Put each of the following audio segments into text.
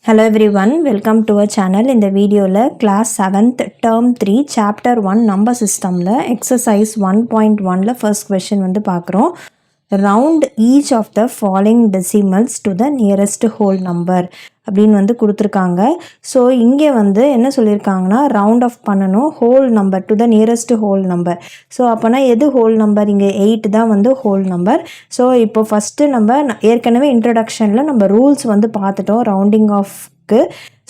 Hello everyone, welcome to our channel. In the video class 7th term 3 chapter 1 number system exercise 1.1 first question வந்து பார்க்குறோம். Round each of the following decimals to the nearest whole number அப்படின்னு வந்து கொடுத்துருக்காங்க. So இங்கே வந்து என்ன சொல்லியிருக்காங்கன்னா round of பண்ணணும் whole number to the nearest whole number. So அப்போனா எது ஹோல் நம்பர்? இங்கே 8 தான் வந்து ஹோல் நம்பர். ஸோ இப்போ ஃபஸ்ட்டு நம்ம ஏற்கனவே இன்ட்ரடக்ஷனில் நம்ம ரூல்ஸ் வந்து பார்த்துட்டோம் ரவுண்டிங் ஆஃப்க்கு.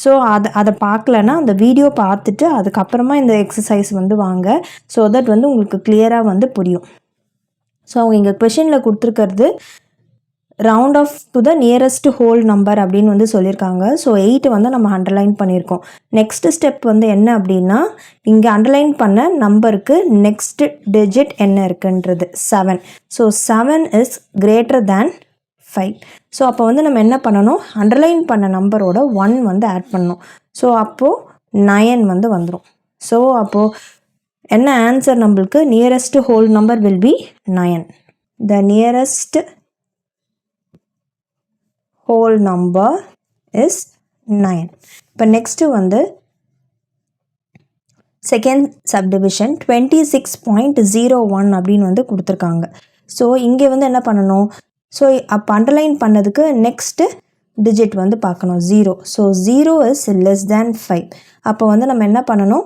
ஸோ அதை பார்க்கலன்னா அந்த வீடியோ பார்த்துட்டு அதுக்கப்புறமா இந்த எக்ஸசைஸ் வந்து வாங்க. ஸோ தட் வந்து உங்களுக்கு கிளியராக வந்து புரியும். ஸோ அவங்க இங்கே கொஷினில் கொடுத்துருக்கிறது round off to the nearest whole number அப்படின்னு வந்து சொல்லியிருக்காங்க. ஸோ 8 வந்து நம்ம அண்டர்லைன் பண்ணியிருக்கோம். நெக்ஸ்ட் ஸ்டெப் வந்து என்ன அப்படின்னா இங்கே அண்டர்லைன் பண்ண நம்பருக்கு நெக்ஸ்ட் டிஜிட் என்ன இருக்குன்றது 7. So 7 is greater than 5. So அப்போ வந்து நம்ம என்ன பண்ணணும்? அண்டர்லைன் பண்ண நம்பரோட 1 வந்து ஆட் பண்ணணும். ஸோ அப்போது 9 வந்து வந்துடும். ஸோ அப்போது என்ன ஆன்சர் நம்மளுக்கு? Nearest whole number will be 9. The nearest whole number is 9. இப்போ நெக்ஸ்ட்டு வந்து செகண்ட் சப்டிவிஷன் 26.01 அப்படின்னு வந்து கொடுத்துருக்காங்க. ஸோ இங்கே வந்து என்ன பண்ணணும்? ஸோ அப்போ அண்டர்லைன் பண்ணதுக்கு நெக்ஸ்ட்டு டிஜிட் வந்து பார்க்கணும் 0. So 0 is less than 5. அப்போ வந்து நம்ம என்ன பண்ணணும்?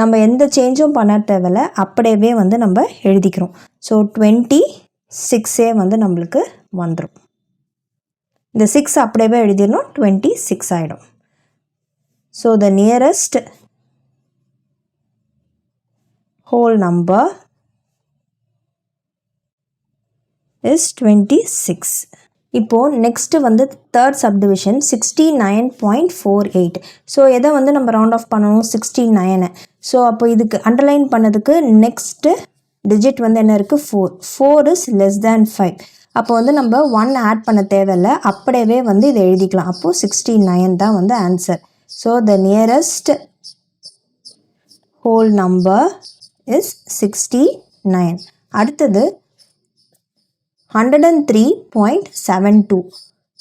நம்ம எந்த சேஞ்சும் பண்ண தேவையில்ல, அப்படியே வந்து நம்ம எழுதிக்கிறோம். ஸோ 26 வந்து நம்மளுக்கு வந்துடும். இந்த 6 அப்படியே எழுதிடணும், 26 ஆகிடும். So the nearest whole number is 26. இப்போது நெக்ஸ்ட்டு வந்து தேர்ட் சப்டிவிஷன் 69.48. ஸோ எதை வந்து நம்ம ரவுண்ட் ஆஃப் பண்ணணும்? 69. ஸோ அப்போ இதுக்கு அண்டர்லைன் பண்ணதுக்கு நெக்ஸ்ட்டு டிஜிட் வந்து என்ன இருக்குது? 4. 4 இஸ் லெஸ் தேன் 5. அப்போ வந்து நம்ம 1 ஆட் பண்ண தேவையில்லை, அப்படியே வந்து இதை எழுதிக்கலாம். அப்போது 69 தான் வந்து answer. So the nearest whole number is 69. அடுத்தது 103.72.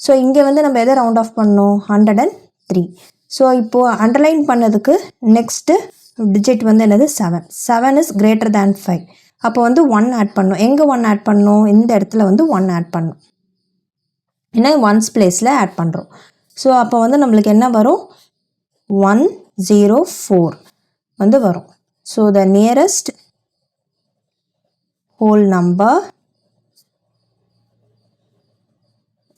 ஸோ இங்கே வந்து நம்ம எதை ரவுண்ட் ஆஃப் பண்ணணும்? 103. ஸோ இப்போது அண்டர்லைன் பண்ணதுக்கு நெக்ஸ்ட்டு டிஜிட் வந்து என்னது? 7. 7 இஸ் கிரேட்டர் தேன் 5. அப்போ வந்து 1 ஆட் பண்ணணும். எங்கே 1 ஆட் பண்ணணும்? இந்த இடத்துல வந்து 1 ஆட் பண்ணணும். ஏன்னா ஒன்ஸ் பிளேஸில் ஆட் பண்ணுறோம். ஸோ அப்போ வந்து நம்மளுக்கு என்ன வரும்? 104 வந்து வரும். So the nearest whole number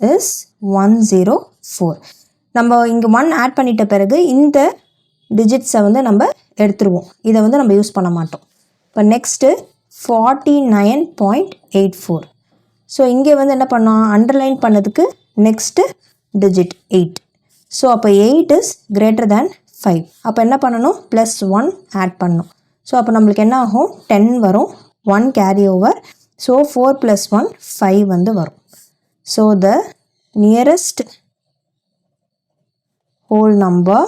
is 104. நம்ம இங்கே 1 ஆட் பண்ணிட்ட பிறகு இந்த டிஜிட்ஸை வந்து நம்ம எடுத்துருவோம். இதை வந்து நம்ம யூஸ் பண்ண மாட்டோம். இப்போ நெக்ஸ்ட்டு 49.84. ஸோ இங்கே வந்து என்ன பண்ணோம்? அண்டர்லைன் பண்ணதுக்கு நெக்ஸ்ட்டு டிஜிட் 8. ஸோ அப்போ 8 இஸ் கிரேட்டர் தேன் 5. அப்போ என்ன பண்ணணும்? +1 ஆட் பண்ணணும். ஸோ அப்போ நம்மளுக்கு என்ன ஆகும்? 10 வரும். 1 கேரி ஓவர். ஸோ 4 + 1 5 வந்து வரும். So the nearest whole number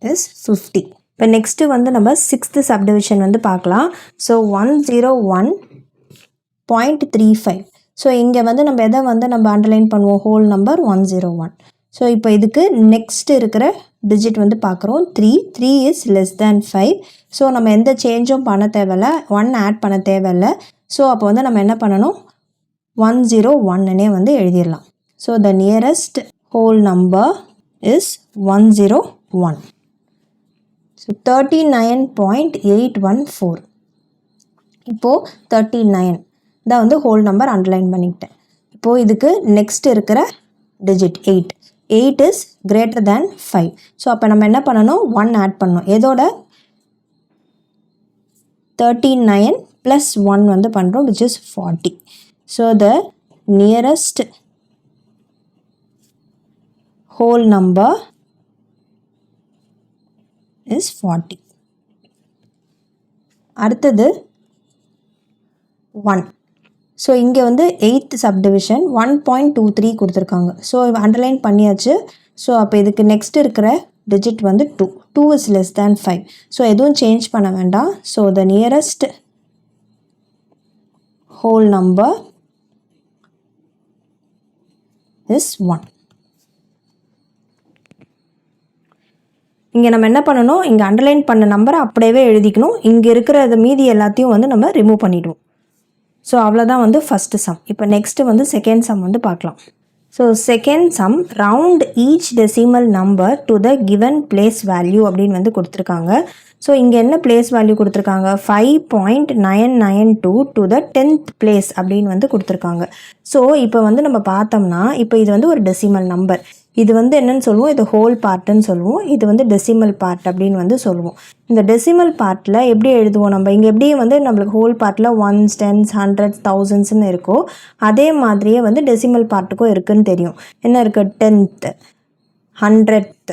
is 50. இப்போ நெக்ஸ்ட்டு வந்து நம்ம 6th சப்டிவிஷன் வந்து பார்க்கலாம். ஸோ 101.35. ஸோ இங்கே வந்து நம்ம எதை வந்து நம்ம அண்டர்லைன் பண்ணுவோம்? Whole number 101. ஸோ இப்போ இதுக்கு நெக்ஸ்ட் இருக்கிற டிஜிட் வந்து பார்க்குறோம் 3. 3 இஸ் லெஸ் தேன் 5. ஸோ நம்ம எந்த சேஞ்சும் பண்ண தேவையில்ல, 1 ஆட் பண்ண தேவையில்ல. ஸோ அப்போ வந்து நம்ம என்ன பண்ணணும்? 101னே வந்து எழுதிடலாம். So the nearest whole number is 101. So 39.814. இப்போது 39 தான் வந்து ஹோல் நம்பர் அண்டர்லைன் பண்ணிக்கிட்டேன். இப்போது இதுக்கு நெக்ஸ்ட் இருக்கிற digit 8. 8 is greater than 5. So அப்போ நம்ம என்ன பண்ணணும்? 1 ஆட் பண்ணணும். எதோட? 39 + 1 வந்து பண்ணுறோம், which is 40. So the nearest whole number is 40. அடுத்தது 1. ஸோ இங்கே வந்து 8th சப்டிவிஷன் 1.23 கொடுத்துருக்காங்க. ஸோ அண்டர்லைன் பண்ணியாச்சு. ஸோ அப்போ இதுக்கு நெக்ஸ்ட் இருக்கிற டிஜிட் வந்து 2. 2 இஸ் லெஸ் தேன் 5. ஸோ எதுவும் சேஞ்ச் பண்ண வேண்டாம். So the nearest whole number is 1. இங்கே நம்ம என்ன பண்ணணும், இங்கே அண்டர்லைன் பண்ண நம்பரை அப்படியே எழுதிக்கணும். இங்கே இருக்கிற மீதி எல்லாத்தையும் வந்து நம்ம ரிமூவ் பண்ணிவிடுவோம். ஸோ அவ்வளோதான் வந்து ஃபஸ்ட்டு சம். இப்போ நெக்ஸ்ட்டு வந்து செகண்ட் சம் வந்து பார்க்கலாம். So second sum, round each decimal number to the given place value அப்படின்னு வந்து கொடுத்துருக்காங்க. ஸோ இங்கே என்ன பிளேஸ் வேல்யூ கொடுத்துருக்காங்க, 5.992 டு த 10th பிளேஸ் அப்படின்னு வந்து கொடுத்துருக்காங்க. ஸோ இப்போ வந்து நம்ம பார்த்தோம்னா, இப்போ இது வந்து ஒரு டெசிமல் நம்பர். இது வந்து என்னன்னு சொல்லுவோம், இது ஹோல் பார்ட்டுன்னு சொல்லுவோம். இது வந்து டெசிமல் பார்ட் அப்படின்னு வந்து சொல்லுவோம். இந்த டெசிமல் பார்ட்டில் எப்படி எழுதுவோம் நம்ம, இங்கே எப்படி வந்து நம்மளுக்கு ஹோல் பார்ட்டில் 1s, 10s, 100s, 1000sன்னு இருக்கோ அதே மாதிரியே வந்து டெசிமல் பார்ட்டுக்கும் இருக்குதுன்னு தெரியும். என்ன இருக்குது, 10th, 100th,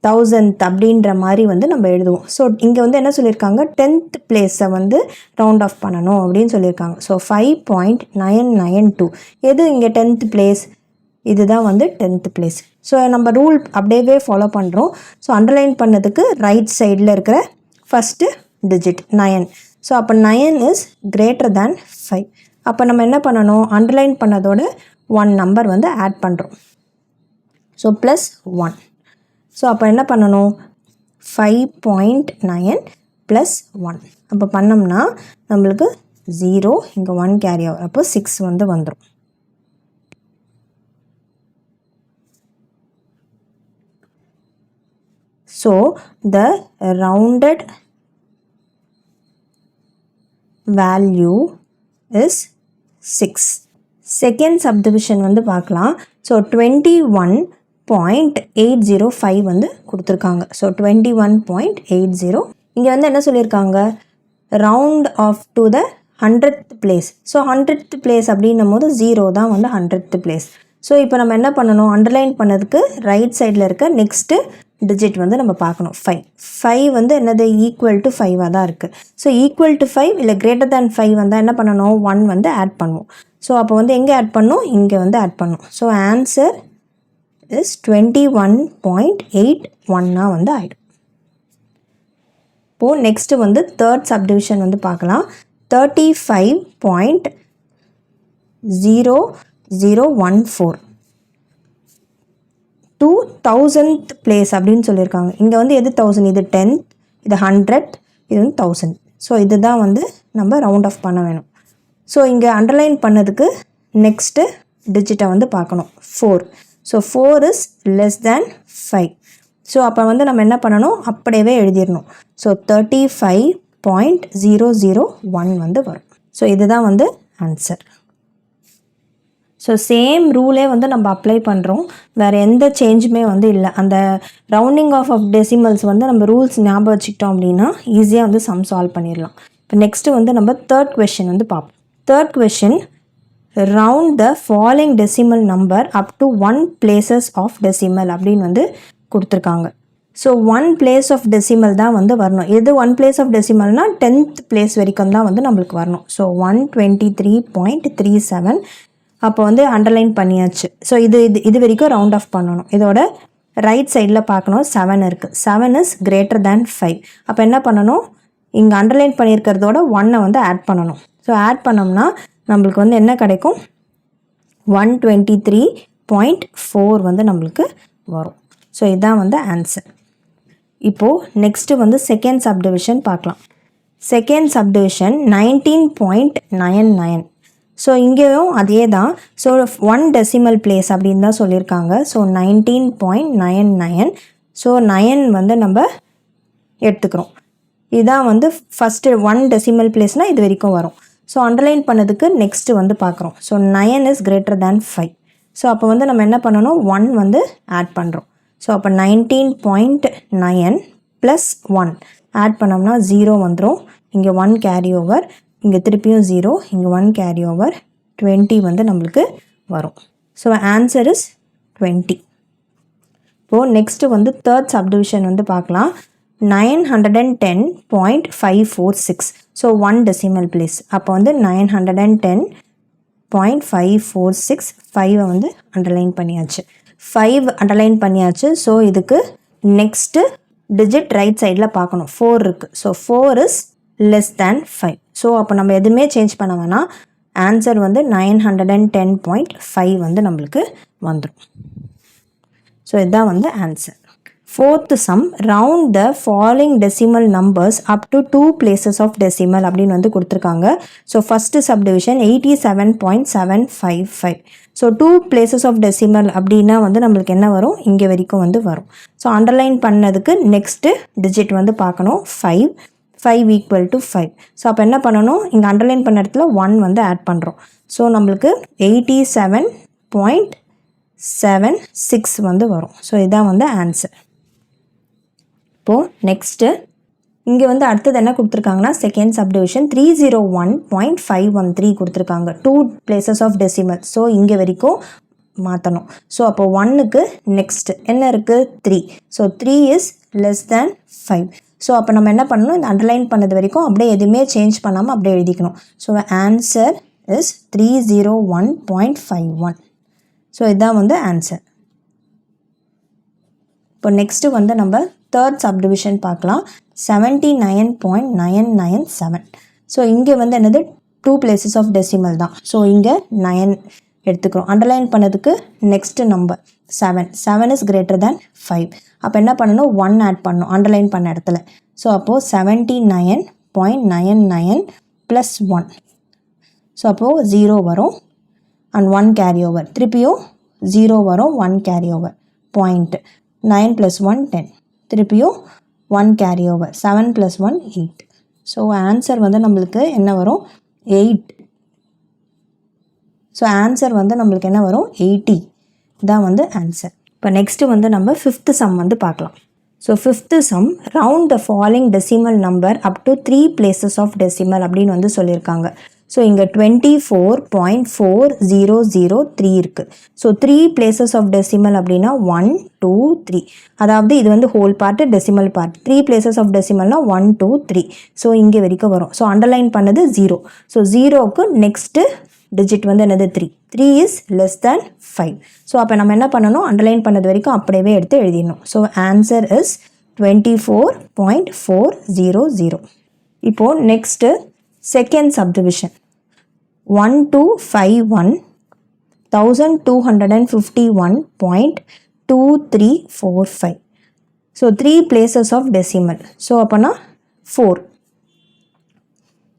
1000th அப்படின்ற மாதிரி வந்து நம்ம எழுதுவோம். ஸோ இங்கே வந்து என்ன சொல்லியிருக்காங்க, 10th பிளேஸை வந்து ரவுண்ட் ஆஃப் பண்ணணும் அப்படின்னு சொல்லியிருக்காங்க. ஸோ 5.992 எது இங்கே 10th பிளேஸ், இதுதான் வந்து 10th பிளேஸ். ஸோ நம்ம ரூல் அப்படியே ஃபாலோ பண்ணுறோம். ஸோ அண்டர்லைன் பண்ணதுக்கு ரைட் சைடில் இருக்கிற ஃபஸ்ட்டு டிஜிட் 9. ஸோ அப்போ 9 இஸ் கிரேட்டர் தேன் 5. அப்போ நம்ம என்ன பண்ணணும், அண்டர்லைன் பண்ணதோட 1 நம்பர் வந்து ஆட் பண்ணுறோம். So plus 1. ஸோ அப்போ என்ன பண்ணணும், 5.9 ப்ளஸ் 1. அப்போ பண்ணோம்னா நம்மளுக்கு 0, இங்கே 1 கேரி ஆகும். அப்போ 6 வந்து வந்துடும். So the rounded value is 6. Second subdivision வந்து பார்க்கலாம். ஸோ 21.805 வந்து கொடுத்துருக்காங்க. ஸோ 21.80. இங்கே வந்து என்ன சொல்லியிருக்காங்க, round off to the 100th place. So 100th place அப்படின்னும் போது 0 தான் வந்து 100th பிளேஸ். ஸோ இப்போ நம்ம என்ன பண்ணணும், அண்டர்லைன் பண்ணதுக்கு ரைட் சைடில் இருக்க நெக்ஸ்ட்டு டிஜிட் வந்து நம்ம பார்க்கணும். 5 வந்து என்னது, ஈக்குவல் டு 5 தான் இருக்குது. ஸோ ஈக்குவல் டு 5 இல்லை கிரேட்டர் தேன் 5 வந்தால் என்ன பண்ணணும், 1 வந்து ஆட் பண்ணுவோம். ஸோ அப்போ வந்து எங்கே ஆட் பண்ணணும், இங்கே வந்து ஆட் பண்ணணும். ஸோ ஆன்சர் இஸ் 21.81 வந்து ஆகிடும். இப்போது நெக்ஸ்ட்டு வந்து தேர்ட் சப்டிவிஷன் வந்து பார்க்கலாம். 35.0014 2000th பிளேஸ் அப்படின்னு சொல்லியிருக்காங்க. இங்கே வந்து எது 1000, இது 10, இது 100, இது வந்து 1000. ஸோ இதுதான் வந்து நம்ம ரவுண்ட் ஆஃப் பண்ண வேணும். ஸோ இங்கே அண்டர்லைன் பண்ணதுக்கு நெக்ஸ்ட்டு டிஜிட்டை வந்து பார்க்கணும், 4. So 4 is less than 5. So அப்போ வந்து நம்ம என்ன பண்ணணும், அப்படியே எழுதிடணும். ஸோ 35.001 வந்து வரும். ஸோ இதுதான் வந்து ஆன்சர். ஸோ சேம் ரூலே வந்து நம்ம அப்ளை பண்ணுறோம், வேறு எந்த சேஞ்சுமே வந்து இல்லை. அந்த ரவுண்டிங் ஆஃப் டெசிமல்ஸ் வந்து நம்ம ரூல்ஸ் ஞாபகம் வச்சுக்கிட்டோம் அப்படின்னா ஈஸியாக வந்து சம் சால்வ் பண்ணிடலாம். இப்போ நெக்ஸ்ட்டு வந்து நம்ம தேர்ட் கொஷின் வந்து பார்ப்போம். Third question, round the following decimal number up to 1 places of decimal அப்படின்னு வந்து கொடுத்துருக்காங்க. ஸோ 1 place ஆஃப் டெசிமல் தான் வந்து வரணும். எது 1 place ஆஃப் டெசிமல்னால் 10th பிளேஸ் வரைக்கும் தான் வந்து நம்மளுக்கு வரணும். ஸோ 123.37 அப்போ வந்து அண்டர்லைன் பண்ணியாச்சு. ஸோ இது வரைக்கும் ரவுண்ட் ஆஃப் பண்ணணும். இதோட ரைட் சைடில் பார்க்கணும், 7 இருக்குது. 7 இஸ் கிரேட்டர் தேன் 5. அப்போ என்ன பண்ணணும், இங்கே அண்டர்லைன் பண்ணியிருக்கிறதோட 1 வந்து ஆட் பண்ணணும். ஸோ ஆட் பண்ணோம்னா நம்மளுக்கு வந்து என்ன கிடைக்கும், 123.4 வந்து நம்மளுக்கு வரும். ஸோ இதுதான் வந்து ஆன்சர். இப்போது நெக்ஸ்ட்டு வந்து செகண்ட் சப்டிவிஷன் பார்க்கலாம். Second subdivision 19.99. ஸோ இங்கேயும் அதே தான். ஸோ 1 decimal place அப்படின்னு தான் சொல்லியிருக்காங்க. ஸோ 19.99. ஸோ 9 வந்து நம்ம எடுத்துக்கிறோம். இதுதான் வந்து ஃபஸ்ட்டு 1 decimal placeனால் இது வரைக்கும் வரும். ஸோ அண்டர்லைன் பண்ணதுக்கு நெக்ஸ்ட்டு வந்து பார்க்குறோம். So 9 is greater than 5. So அப்போ வந்து நம்ம என்ன பண்ணணும், 1 வந்து ஆட் பண்ணுறோம். ஸோ அப்போ 19.9 ப்ளஸ் 1 ஆட் பண்ணோம்னா 0 வந்துடும். இங்கே 1 கேரி ஓவர், இங்கே திருப்பியும் 0, இங்கே 1 கேரி ஓவர், 20 வந்து நம்மளுக்கு வரும். So answer is 20. இப்போது நெக்ஸ்ட்டு வந்து தேர்ட் சப்டிவிஷன் வந்து பார்க்கலாம். 910.546. So 1 decimal place. அப்போ வந்து 910.546. 5 வந்து அண்டர்லைன் பண்ணியாச்சு. 5 அண்டர்லைன் பண்ணியாச்சு. ஸோ இதுக்கு நெக்ஸ்ட்டு டிஜிட் ரைட் சைடில் பார்க்கணும், 4 இருக்குது. So 4 is less than 5. So அப்போ நம்ம எதுவுமே சேஞ்ச் பண்ண வேணாம். ஆன்சர் வந்து 910.5 வந்து நம்மளுக்கு வந்துடும். ஸோ இதுதான் வந்து answer. Fourth sum, round the following decimal numbers up to 2 places of decimal அப்படின்னு வந்து கொடுத்துருக்காங்க. So first subdivision 87.755. So 2 places of decimal அப்படின்னா வந்து நம்மளுக்கு என்ன வரும், இங்கே வரைக்கும் வந்து வரும். ஸோ அண்டர்லைன் பண்ணதுக்கு நெக்ஸ்ட்டு டிஜிட் வந்து பார்க்கணும், 5 ஈக்குவல் டு 5. ஸோ அப்போ என்ன பண்ணணும், இங்கே அண்டர்லைன் பண்ண இடத்துல 1 வந்து ஆட் பண்ணுறோம். ஸோ நம்மளுக்கு 87.76 வந்து வரும். ஸோ இதுதான் வந்து ஆன்சர். இப்போது நெக்ஸ்ட்டு இங்கே வந்து அடுத்தது என்ன கொடுத்துருக்காங்கன்னா செகண்ட் சப்டிவிஷன் 301.513 கொடுத்துருக்காங்க. 2 places ஆஃப் டெசிமல். ஸோ இங்கே வரைக்கும் மாற்றணும். ஸோ அப்போ 1க்கு நெக்ஸ்ட்டு என்ன இருக்குது, 3. So 3 is less than 5. So அப்போ நம்ம என்ன பண்ணணும், இந்த அண்டர்லைன் பண்ணது வரைக்கும் அப்படியே எதுவுமே சேஞ்ச் பண்ணாமல் அப்படியே எழுதிக்கணும். So answer is 301.51. ஸோ இதுதான் வந்து ஆன்சர். இப்போ நெக்ஸ்ட்டு வந்து நம்ம தேர்ட் சப்டிவிஷன் பார்க்கலாம், 79.997. ஸோ இங்கே வந்து என்னது 2 places ஆஃப் டெசிமல் தான். ஸோ இங்கே 9 எடுத்துக்கிறோம். அண்டர்லைன் பண்ணதுக்கு next number 7 is greater than 5. அப்போ என்ன பண்ணணும், 1 ஆட் பண்ணணும் அண்டர்லைன் பண்ண இடத்துல. ஸோ அப்போது 79.99 + 1. ஸோ அப்போது 0 வரும் அண்ட் 1 கேரி ஓவர். திருப்பியும் 0 வரும், 1 கேரி ஓவர் பாயிண்ட். 9 + 1 10. திருப்பியும் 1 கேரி ஓவர். 7 + 1 8. ஸோ ஆன்சர் வந்து நம்மளுக்கு என்ன வரும், 8. ஸோ ஆன்சர் வந்து நம்மளுக்கு என்ன வரும், 80 தான் வந்து ஆன்சர். இப்போ நெக்ஸ்ட்டு வந்து நம்ம 5th சம் வந்து பார்க்கலாம். So 5th sum, round the following decimal number up to 3 places of decimal அப்படின்னு வந்து சொல்லியிருக்காங்க. ஸோ இங்கே 24.4003 இருக்குது. ஸோ 3 places ஆஃப் டெசிமல் அப்படின்னா 1 2 3. அதாவது இது வந்து whole part, decimal part. 3 places of டெசிமல்னால் 1 2 3. ஸோ இங்கே வரைக்கும் வரும். ஸோ அண்டர்லைன் பண்ணது 0. ஸோ 0க்கு நெக்ஸ்ட்டு டிஜிட் வந்து என்னது, 3. 3 இஸ் லெஸ் தேன் 5. ஸோ அப்போ நம்ம என்ன பண்ணணும், அண்டர்லைன் பண்ணது வரைக்கும் அப்படியே எடுத்து எழுதிடணும். So answer is 24.400. இப்போது next second subdivision 1251 1251.2345. So 3 places of decimal. So அப்போனா 4.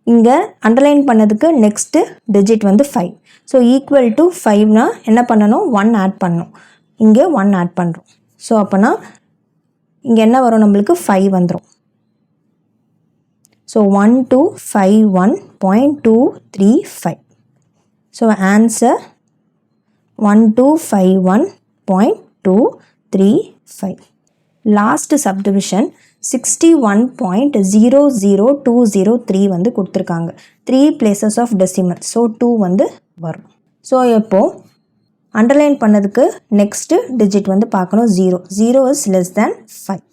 இங்கே அண்டர்லைன் பண்ணதுக்கு நெக்ஸ்ட்டு டிஜிட் வந்து 5. ஸோ ஈக்குவல் டு 5னா என்ன பண்ணணும், 1 ஆட் பண்ணணும். இங்கே 1 ஆட் பண்ணுறோம். ஸோ அப்போனா இங்கே என்ன வரும், நம்மளுக்கு 5 வந்துடும். So 1251.235. So answer 1251.235. Last subdivision 61.00203 வந்து கொடுத்துருக்காங்க. 3 places ஆஃப் டெசிமல். ஸோ 2 வந்து வரும். ஸோ இப்போது அண்டர்லைன் பண்ணதுக்கு நெக்ஸ்ட்டு டிஜிட் வந்து பார்க்கணும், 0 இஸ் லெஸ் தேன் 5.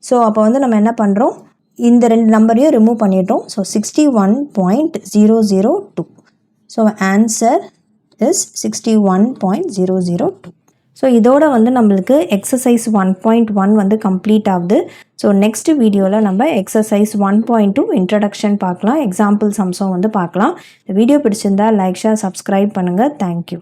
ஸோ அப்போ வந்து நம்ம என்ன பண்ணுறோம், இந்த 2 நம்பரையும் ரிமூவ் பண்ணிட்டோம். So 61.002. So answer is 61.002. So இதோட வந்து நம்மளுக்கு எக்ஸசைஸ் 1.1 வந்து கம்ப்ளீட் ஆகுது. ஸோ நெக்ஸ்ட் வீடியோவில் நம்ம எக்ஸசைஸ் 1.2 இன்ட்ரடக்ஷன் பார்க்கலாம், எக்ஸாம்பிள் சம்ஸும் வந்து பார்க்கலாம். இந்த வீடியோ பிடிச்சிருந்தா லைக், ஷேர், சப்ஸ்கிரைப் பண்ணுங்கள். தேங்க்யூ.